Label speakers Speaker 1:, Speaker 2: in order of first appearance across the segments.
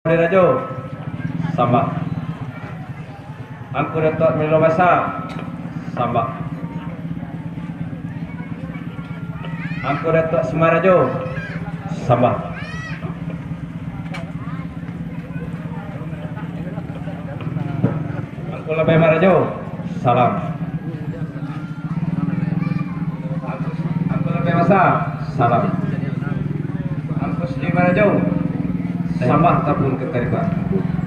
Speaker 1: Rajo sama Angku Datuk Milo Basa sama Angku Datuk Semarajo sama Angku Lebay Marajo salam Angku Lebay Basa salam Angku Sedi Marajo sama tapun keterima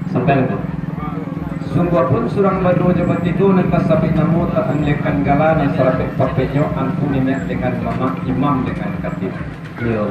Speaker 1: sampai itu sungguh pun surang badu jabat itu nanti sapi namu tak anglekan gala dan sarapek papenya angku niat dengan mama imam dengan katib iyo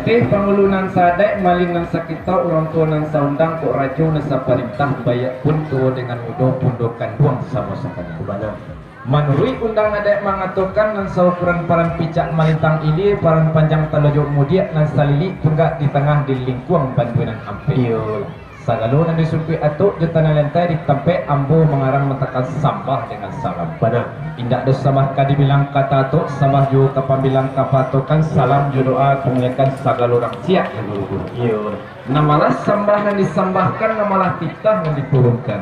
Speaker 1: teh pangulunan sadek malingan sakita orang tua nan saundang kok rajo nasa perintah bayak pun tua dengan udo pundokan buang sama sakanya benar manurui undang adek mengatakan nan saukuran paran picak malintang ini paran panjang talajo mudiak nan salili tunggak di tengah di lingkuang bantuan ampe iyo sagalo nan disumpi atuk jutana lantai ditampe ambo mengarang mentakan sambah dengan salam pada indak dosamah kadi bilang kata atuk samah ju kapambilang kapatokan salam ju doa kumuliakan sagalo orang siap yang guru-guru iyo namalah sambah nan disambahkan namalah titah yang diturunkan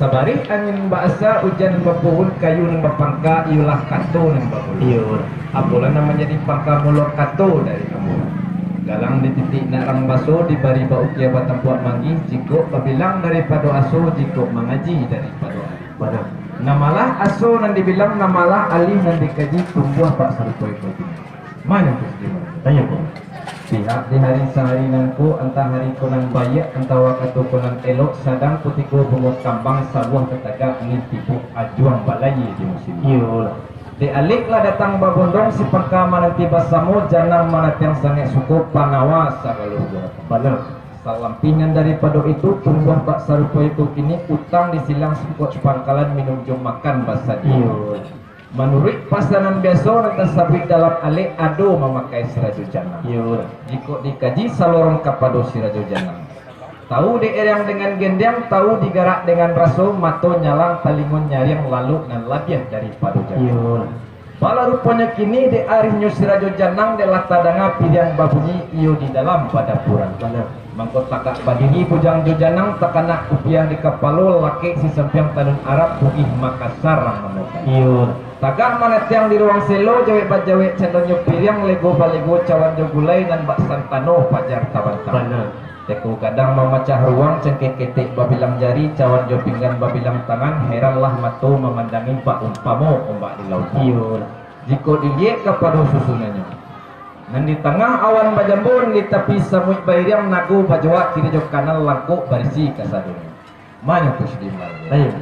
Speaker 1: sabari angin bahasa hujan berpuhun kayu yang berpangka iulah kato yang berpuhun iyo apalah namanya di pangka mulur kato dari kamu galang di titik narang baso dibari bau kia batang buat manggih jiko babilang daripada aso jiko mengaji daripada pada namalah aso nan dibilang namalah alih nan dikaji tumbuh pak sarupoi kopi mana tu sedih tanya ko pihak di hari sehari nanku entah hari konang bayak entah wakatu konang elok sadang putiko bungut kambang sabuah ketaga ingin tipu ajuang balai di musim iyo di aliklah datang babondong si pangka manati basamu janang manat yang sangat suku pangawas sagalo benar salampingan daripada itu tumbuh bak sarupa itu kini utang disilang sepukot pangkalan minum jom makan basa iyo menurut pasanan biasa nanti sabit dalam alik ado memakai seraju janang iyo jika dikaji salorong kapado siraju janang tahu dierang dengan gendang tahu digarak dengan raso mato nyalang talingun nyaring lalu dan labiah daripada janang bala rupanya kini di arihnyo sirajo janang de latadanga pilihan babunyi iyo di dalam pada purang mangkot takak badiri pujang jo janang takana upiah di kapalo laki si sempiang tanun Arab pugih Makassar memokan iyo tagak mana tiang di ruang selo jawe bajawe cendonyo piriang lego balego cawan jo gulai dan bak santano pajar tawan-tawan teku kadang memecah ruang cengkeh ketik babilang jari cawan jo pinggan babilang tangan heranlah mato memandangi pak umpamo ombak di laut iyo jika dilihat kepada susunannya dan di tengah awan bajambon di tepi samui bairiang nagu bajwa kiri jo kanan langkuk barisi kasadunya mana tu sedih malu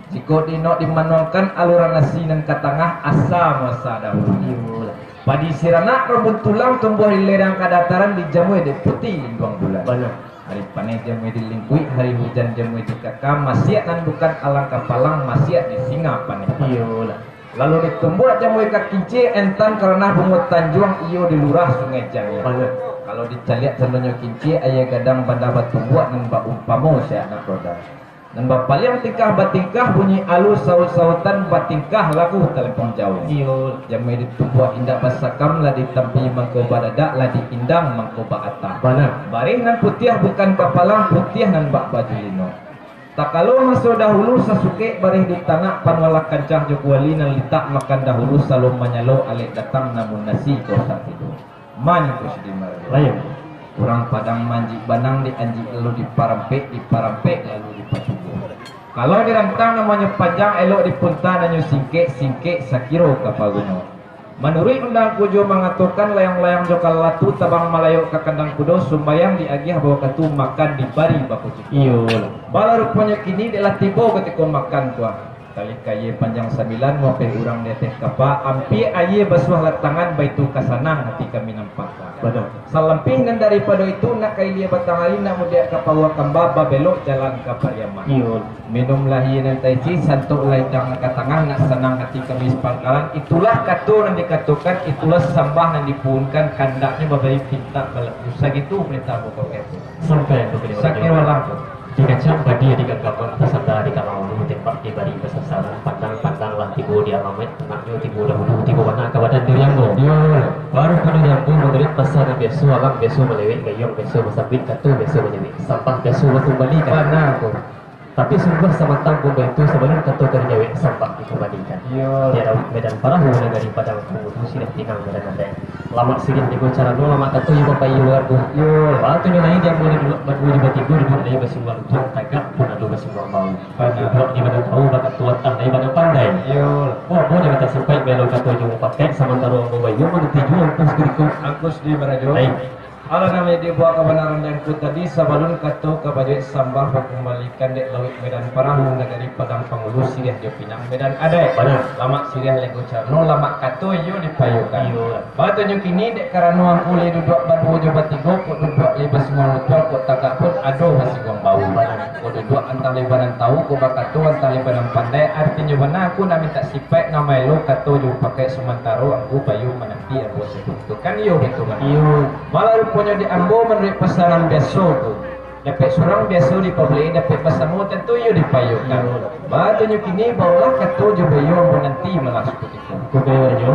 Speaker 1: jika dinok dimanuangkan aluran nasi dan ke tengah asa masa dahulu padi sirana rambut tulang tumbuh di lerang kadataran dijamui di putih lingkuang bulan hari panen jamui di lingkui hari hujan jamui di kakam maksiat dan bukan alangkah palang maksiat di singa panen lalu ditumbuh jamui kakinci entan karena bungut tanjuang iyo di lurah sungai jaya kalau dicaliat calonnya kinci ayah gadang pada batu buat dan bak umpamo saya nak roda dan bapak yang tingkah batingkah bunyi alus saut-sautan batingkah lagu telepon jauh iyo jamai ditumbuh indah basakam lah ditampi mangko badadak lah diindang mangko ba'atah baring nan putih bukan kapalang putih nan bak baju lino tak kalau masuk dahulu sasuke baring di tanah panwalak kancah jokwali nan litak makan dahulu salom manyalo alik datang namun nasi kosa tidur mani kusidin marah orang padang manji banang di anji lalu diparampek lalu dipacugo kalau dirantang namanya panjang elok dipunta nanyo singke sakiro kapaguno menurut undang kujo mengatakan layang-layang jokal latu tabang malayo ke kandang kudo sumbayang diagih bawa katu makan di bari baku iyo bala rupanya kini adalah tibo ketika makan kuah kali kaye panjang 9 ngope urang di teh kapa ampi aye basuh latangan baitu kasanang hati kami nampak salamping dan daripada itu nak kai dia batang ali nak mudia kapawa kamba babelok jalan ke Pariaman minum lahi dan taiji santuk laidang ke tengah nak senang hati kami sepangkalan itulah kato yang dikatakan itulah sambah yang dipuhunkan kandaknya babari pintar balap usah gitu perintah pokok itu sampai sakira langsung dikacang badi di kakak pasanda di kamau tempat di bari besar pandang-pandang lah tibu di alamat naknya tibu dahulu tibu warna kawadan diriang
Speaker 2: Baru pada nyambung menurut pasal biasa alam biasa melewek gayung biasa bersambit katu biasa melewek sampah biasa kembali karena aku. Tapi sungguh samantang bunga itu sebelum katu terjawab sampah dikembalikan. Dia rawit medan parahu negari padang kudu sudah tinang medan ada. Lama sirih di cara no lama katu juga payu wargu. Batu ni lain dia boleh batu di batigu di bawah dia bersumber tuan tagak pun ada bersumber bau. Dua di mana tahu bakat tuan tak dari mana pandai. Wah boleh kita sampai belok katu jumpa pakai samantara orang bayu mana tujuan pas kuriku.
Speaker 1: Angkus di Merajo. Ala namanya dibuat kebenaran dan ku tadi sebelum katu kepada sambah kembalikan dek lawit medan parahu negari padang pangulu sirih dia pinang medan ada banyak lama sirih lego no lama katu yo dipayukan batu nyu kini dek karena aku le duduk badu jo batigo ku duduk le besemua lutul ku tagak pun ado masih gong bau ku duduk antar lebaran tahu ku bakatu antar lebaran pandai artinya mana aku nak minta sipek nama lo katu jo pakai sementara aku payu menanti aku sebut kan yo betul kan malah punya di ambo menurut pesanan biasa tu dapat surang biasa di pabli dapat pesamu tentu yo dipayukan batu nyu kini bawalah katu jo bayo menanti malah seperti itu
Speaker 2: Ku kaya jo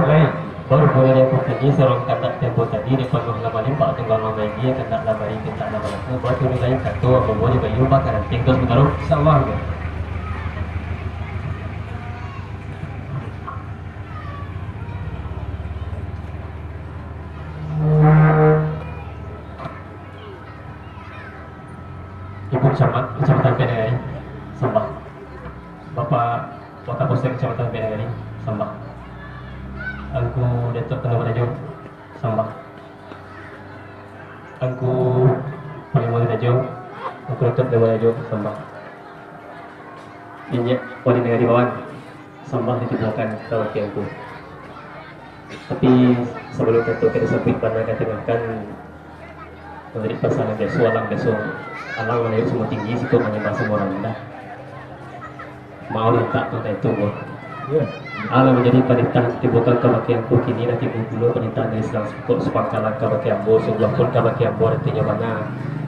Speaker 2: baru boleh aku pergi seorang kata tempo tadi di panggung lama limpa tunggal nama dia kata lama ini kata lama aku batu ni lain katu apa boleh bayo bakar tinggal sebentar
Speaker 1: salah
Speaker 2: Ibu camat kecamatan Penegari Sambah Bapak Kota Posek kecamatan Penegari Sambah Aku Datuk Tengah Rajo Sambah Aku Panglima Rajo Aku Datuk Tengah Rajo Sambah Minyak Wali Negari Bawan Sambah ditimbulkan ke wakil aku. Tapi sebelum itu kita sebut pernah katakan menjadi pasangan beso alang beso alang menaik semua tinggi situ menyembah semua orang rendah mau letak tu itu alang menjadi panitan timbulkan kebakianku kini nanti dulu panitan dari Islam sepangkalan kebakianku sebelah pun kebakianku artinya mana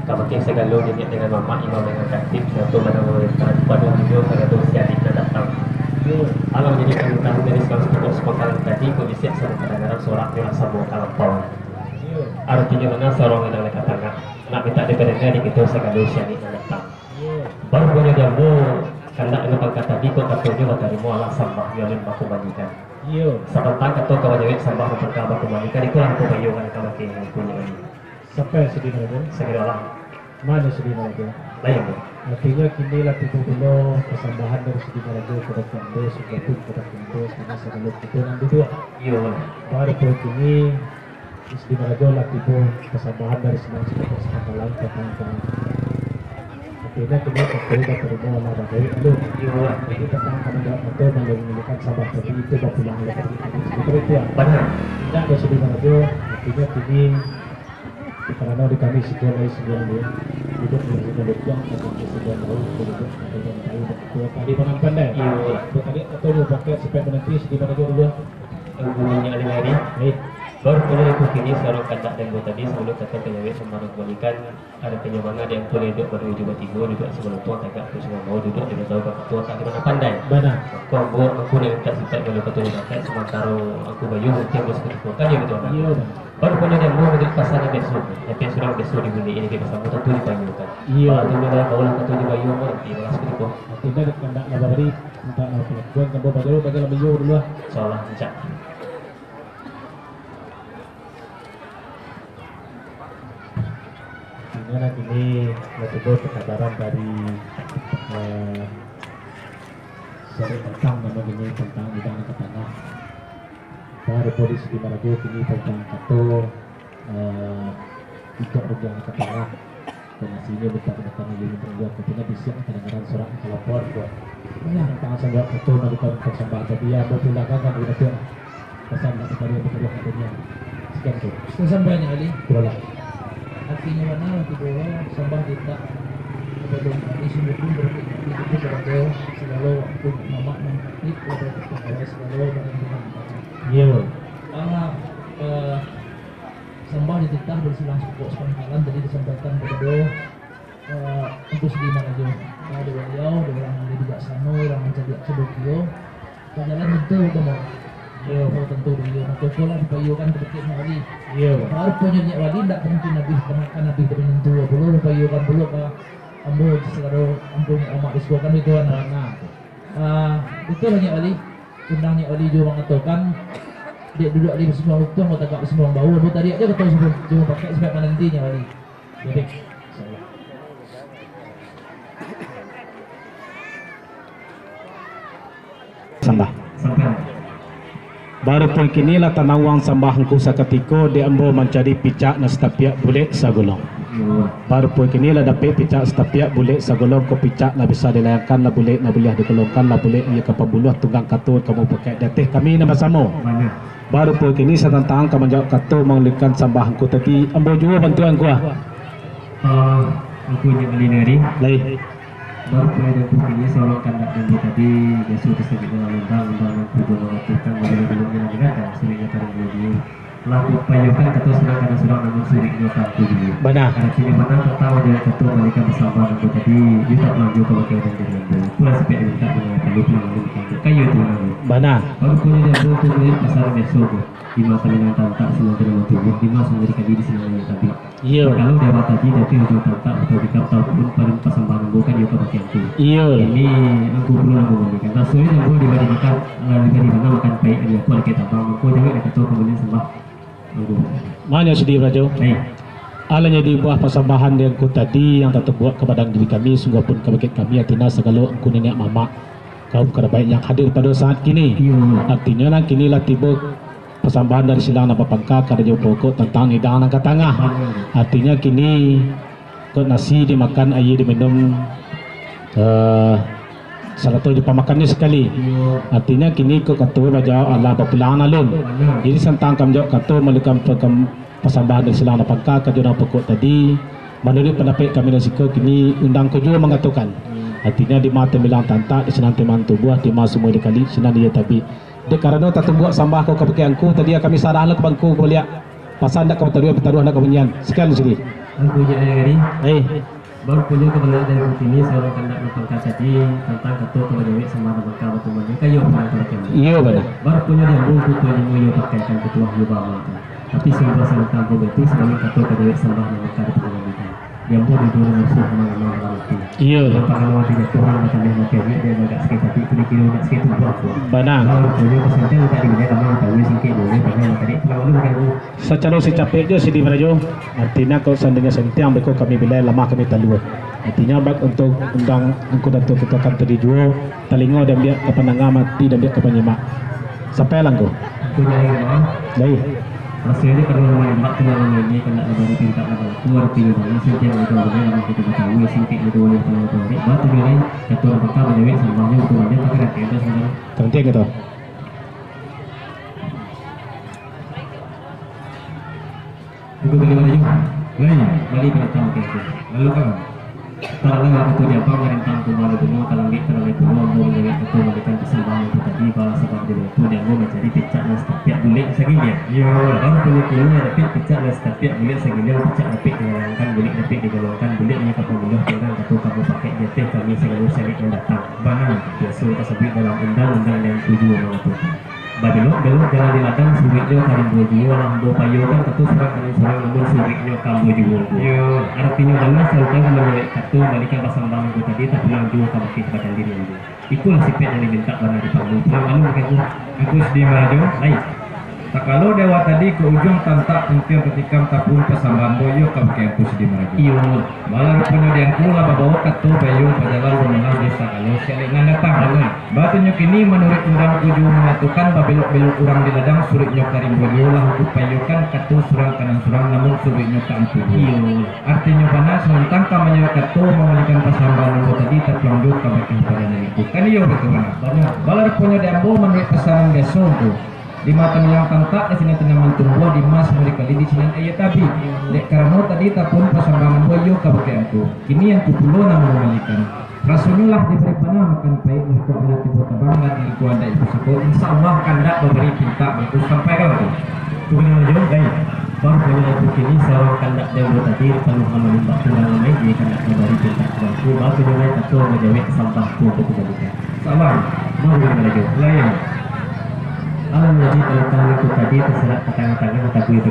Speaker 2: kebakian segala dinyak dengan mama imam dengan katib satu mana memerintah pada video pada dosia kita datang alang menjadi panitan dari Islam sepangkalan tadi kondisi sama kadang-kadang sorak dengan sabuk kalampau artinya mana seorang yang nak katakan nak minta diperdaya di kita segala usia ni nak datang baru punya dia mau kanda ina pagkata di ko katunya matari mo alang sambah yalin makumanikan sa pantang kato kawajawit sambah mapagkaba kumanikan ito lang po kayo nga nakamaking punya ini
Speaker 3: Sampai sedih itu,
Speaker 2: segala lang
Speaker 3: mana sedih itu?
Speaker 2: layan mo
Speaker 3: Artinya kini lah dulu kesambahan dari sedih itu pada kendo, sudah pun pada kendo, karena segala itu nanti dua.
Speaker 2: iyo
Speaker 3: Baru pun kini sedih itu lah tipu kesambahan dari senang sudah kesempatan tentang artinya kini terjadi terima lah dari itu. Jadi tentang kamu dapat betul menunjukkan sahabat tadi itu berpulang lagi seperti itu ya.
Speaker 2: benar
Speaker 3: Tidak ada sedih itu, artinya kini karena di kami sebuah dia hidup di sebuah yang kami sebuah tahu hidup tahu tadi penang pandai tadi atau lu pakai supaya menepis di mana dulu
Speaker 2: yang punya alih-alih
Speaker 3: baik
Speaker 2: baru punya itu kini seorang kata dan gue tadi sebelum kata penyawit sembara kembalikan ada penyamanga ada yang boleh duduk pada ujung tiga duduk sebelum tua tagak tu semua mau duduk dia tahu bakat tua tak di mana pandai
Speaker 3: benar
Speaker 2: kau buat aku nak minta sifat kalau kata dia pakai sementara aku bayu nanti aku seperti itu kan ya betul kan
Speaker 3: iya
Speaker 2: baru punya dia mau menjadi pasangan besok tapi sudah besok dibeli ini kita sama tentu dipanggilkan
Speaker 3: iya
Speaker 2: tu dia kau lah kata dia bayu mau nanti malas seperti itu
Speaker 3: artinya kandak labari minta pelakuan kan bawa dulu bagi lebih dulu lah
Speaker 2: insyaallah encak
Speaker 3: karena kini betul kesadaran dari sore tentang nama ini tentang bidang ke tanah baru polisi di Marago kini tentang satu tidak berjalan ke tanah dan sini betul-betul ini terlihat ketika bisa kadang-kadang surat kelapor buat tentang sangat betul melakukan persembahan jadi ya berpindahkan kan begitu pesan dari kedua hatinya sekian tu
Speaker 4: Sesampainya Ali,
Speaker 3: bola
Speaker 4: artinya mana nanti bahwa sambah kita belum di sini pun berarti sebagai segala waktu mama nanti pada segala dengan
Speaker 3: iya
Speaker 4: karena sambah dititah bersilang pokok sepangkalan tadi disampaikan kepada untuk sedih mana aja ada beliau ada orang yang bijaksana orang yang jadi aksidokio jalan betul udah mau Ya, tentu dia nak lah dipayukan kebetulan wali.
Speaker 3: Iya.
Speaker 4: Baru punya niat wali tak mungkin Nabi kenakan Nabi menentu perlu dipayukan perlu ke ambo sekarang ambo amak disuakan itu anak-anak. Itu hanya wali undangnya wali juga mengatakan dia duduk di semua waktu mau tagak semua bau. Ambo tadi aja ketemu sebelum cuma pakai sebab nantinya wali. Jadi
Speaker 3: Sambah.
Speaker 2: Sampai
Speaker 3: Baru pun kini lah tanawang sambah hengku sakatiko di ambo mencari picak na setapiak bulet sagolong. Baru pun kini lah dapat picak setapiak bulet sagolong ko picak lah bisa dilayangkan lah bulet lah boleh dikolongkan lah bulet ia kapal buluh tunggang katur kamu pakai datih kami nama samo.
Speaker 2: mana?
Speaker 3: Baru pun kini saya tantang kamu jawab katur mengulikan sambah hengku tadi ambo juga bantuan gua.
Speaker 2: Aku yang melinari.
Speaker 3: Lai.
Speaker 2: Baru mulai dari ini seorang kandak dan tadi biasa tersebut dalam undang-undang yang perlu mengatakan belum-belumnya lagi ada seringnya pada dulu laku payukan ketua sedang karena sedang namun seringnya tak dulu.
Speaker 3: Benar.
Speaker 2: Ada kini mana pertama dia ketua balikan bersama dengan tadi dia tak melaju ke bagian dan dengan pula sepiak minta dengan perlu pelanggan kayu itu lagi.
Speaker 3: Benar.
Speaker 2: Baru punya dia perlu beli pasar besok lima kali yang tantak semua terima tubuh lima sendiri kali di sini yang tadi.
Speaker 3: Iya.
Speaker 2: Kalau dia tadi dari ujung tantak atau di kapal pun pada pasambangan bukan juga bagian itu.
Speaker 3: Iya.
Speaker 2: Ini aku perlu aku berikan. Rasulnya yang boleh dibandingkan dibanding mana makan baik dia aku kita bang aku juga kita tahu kemudian sembah.
Speaker 3: Mana sedih Rajo?
Speaker 2: Baik.
Speaker 3: Alanya di buah persambahan yang ku tadi yang tak terbuat kepada diri kami sungguh pun kebaikan kami atina segala engku nenek mama kaum kerabat yang hadir pada saat kini. Artinya nak kini lah tiba persambahan dari silang napa pangka kada jauh pokok tentang hidang angkat tengah. Artinya kini kau nasi dimakan air diminum salah satu pemakannya sekali. Artinya kini kau kata raja Allah berpulang alun. Jadi sentang kami jawab kata melakukan persambahan dari silang napa pangka kajuna pokok tadi. Menurut pendapat kami dari siko kini undang kau juga mengatakan. Artinya di mata bilang tantak di senang teman tubuh di masa semua dikali senang dia tapi dia kerana tak buat sambah kau kebagianku tadi kami sarahlah ke bangku kau lihat pasal nak kau taruh nak kau penyan sekian sini.
Speaker 2: Aku jadi
Speaker 3: Eh,
Speaker 2: baru punya kebenaran dari sini seorang kandak nupangka tadi tentang ketua kebenaran sama nupangka waktu mana kayu orang terkena.
Speaker 3: iya benar.
Speaker 2: Baru punya dia buku tu yang mau pakaikan ketua Yubama. Tapi sebab saya tahu betul sebagai ketua kebenaran sama nupangka di pengajian. Dia mau duduk musuh mana-mana itu.
Speaker 3: Iya.
Speaker 2: Pengalaman tidak Tuhan macam dia macam dia agak sikit tapi kira-kira nak sikit tu buat.
Speaker 3: Benar.
Speaker 2: Baru punya kesantai tak dimana kamu tahu sikit boleh pasal tadi lalu kan.
Speaker 3: Secara si capek je sini Rajo. Artinya kau seandainya sentiang berikut kami bila lama kami talu. Artinya bak untuk undang engkau datuk kita akan tadi jual telingo dan dia kepananga mati dan dia kepanyemak. Sampai langkau.
Speaker 2: Punya yang mana?
Speaker 3: Baik.
Speaker 2: Maksudnya kalau orang mak kena ini kena baru pinta apa keluar pilih mana setiap itu boleh nama kita tahu singkit itu boleh kalau boleh batu dia ketua mereka menjadi semuanya untuk ada pakai rakyat itu sebenarnya
Speaker 3: Penting gitu.
Speaker 2: itu bagaimana juga balik pada tahun itu lalu kan kalau waktu dia apa merintah kembali semua kalau itu mau menjadi ketua mereka persembahan itu tadi kalau sebab dia itu dia mau mencari pecah dan setiap bulik segini ya orang punya kini ada pecah dan setiap bulik segini pecah tapi digolongkan bulik tapi digolongkan bulik ini kapal bulik dengan ketua kamu pakai jatih kami segala syarik yang datang benar biasa tersebut dalam undang-undang yang 7 mengatakan belok jangan di ladang suriknya karim bojuo lambo payukan ketua surat karim surat namun suriknya kamu jual artinya dalam sultan menolak ketua balikan pasal bangun itu tadi tak pulang jual kamu kepada diri itu itulah sifat yang diminta benar di panggung lalu begitu
Speaker 1: Aku sedih merajo.
Speaker 2: baik
Speaker 1: Tak kalau dewa tadi ke ujung tantak mungkin ketika tapun pesambahan boyo kamu ke aku sedih merajo.
Speaker 2: iyo
Speaker 1: Malah punya dia pula bawa ketua bayu pajalan rumah desa kalau selingan datang. Batunya kini menurut undang tujuh menyatukan babelok-belok kurang di ladang suriknya karim boyo lah untuk payukan ketua surang kanan surang namun suriknya ke ampuh.
Speaker 2: iyo
Speaker 1: Artinya panas mentang kamanya ketua memiliki pesambahan itu tadi terpelonjok kamu kepada diri. Bukan iyo betul mana? Malah punya dia menurut pesanan besok tu. Di mata yang tantak di sini tanaman tumbuh di mas mereka di sini ayat tapi dek karena tadi tapun persambangan boyo kabakai aku kini yang kupulo nama memilikan rasanya lah diberi panah makan baik untuk anak ibu tabang dan ibu anda ibu sako insya Allah kandak memberi pinta itu sampai kalau tu
Speaker 2: kemudian juga baik baru punya itu kini seorang kandak yang tadi penuh sama limbah kurang lain dia kandak memberi pinta kepada baru juga ketua menjawab sampah tu ketika
Speaker 1: salam
Speaker 2: baru juga lagi
Speaker 1: lain
Speaker 3: jadi kalau itu tadi terserah tangan-tangan tapi itu